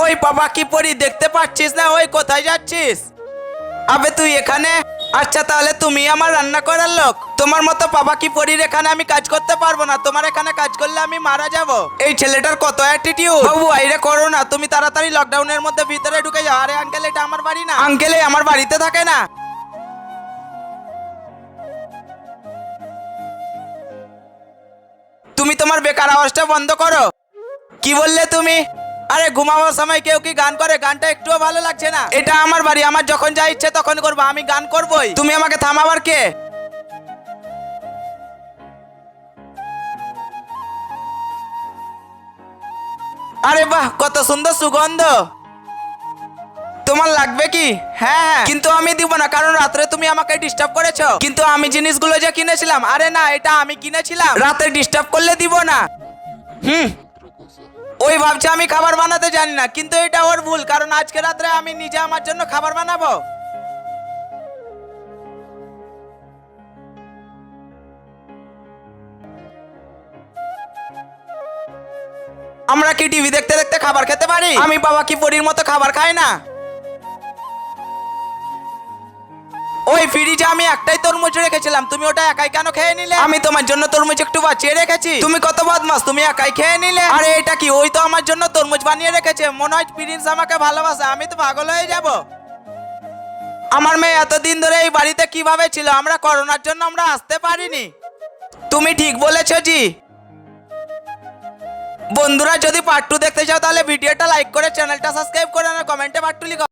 ওই বাবা কি পরি দেখতে পাচ্ছিস না? ওই কোথায় যাচ্ছিস? আবে তুই এখানে? আচ্ছা তাহলে তুমি আমার রান্না করার লোক। তোমার মতো বাবা কি পরির এখানে আমি কাজ করতে পারবো না। তোমার এখানে কাজ করলে আমি মারা যাব। এই ছেলেটার কত অ্যাটিটিউড। বাবু আইরে করো না, তুমি তাড়াতাড়ি লকডাউনের মধ্যে ভিতরে ঢুকে যাও। আরে আঙ্কেল এটা আমার বাড়ি না। আঙ্কেল আমার বাড়িতে থাকে না। তুমি তোমার বেকার আওয়াজটা বন্ধ করো। কি বললে তুমি? আরে ঘুমাবার সময় কেউ কি গান করে? গানটা একটুও ভালো লাগছে না। এটা আমার বাড়ি, আমার যখন যা ইচ্ছে তখন করবো। আমি গান করবোই। তুমি আমাকে থামাবার কে? আরে বাহ কত সুন্দর সুগন্ধ। তোমার লাগবে কি? হ্যাঁ হ্যাঁ, কিন্তু আমি দিব না, কারণ রাত্রে তুমি আমাকে ডিস্টার্ব করেছো। কিন্তু আমি জিনিসগুলো যে কিনেছিলাম, আরে না এটা আমি কিনেছিলাম। রাতে ডিস্টার্ব করলে দিব না। হুম। ওই ভাবছে আমি খাবার বানাতে জানি না, কিন্তু এটা ওর ভুল, কারণ আজকে রাত্রে আমি নিজে আমার জন্য খাবার বানাবো। আমরা কি টিভি দেখতে দেখতে খাবার খেতে পারি? আমি বাবা কি পরির মতো খাবার খাই না। ওই ফ্রিজে আমি একটাই তরমুজ রেখেছিলাম, তুমি ওটা একাই কেন খেয়ে নিলে? আমি তোমার জন্য তরমুজ একটু বাঁচিয়ে রেখেছি। তুমি কত বদমাস, তুমি একাই খেয়ে নিলে। আরে এটা কি? ওই তো আমার জন্য তরমুজ বানিয়ে রেখেছে। মনে হয় প্রিন্স আমাকে ভালোবাসে। আমি তো পাগল হয়ে যাব। আমার মেয়ে এতদিন ধরে এই বাড়িতে কিভাবে ছিল? আমরা করোনার জন্য আমরা আসতে পারিনি। তুমি ঠিক বলেছো জি। বন্ধুরা যদি পার্ট 2 দেখতে চাও তাহলে ভিডিওটা লাইক করে চ্যানেলটা সাবস্ক্রাইব করে না, কমেন্টে পার্ট 2 লিখো।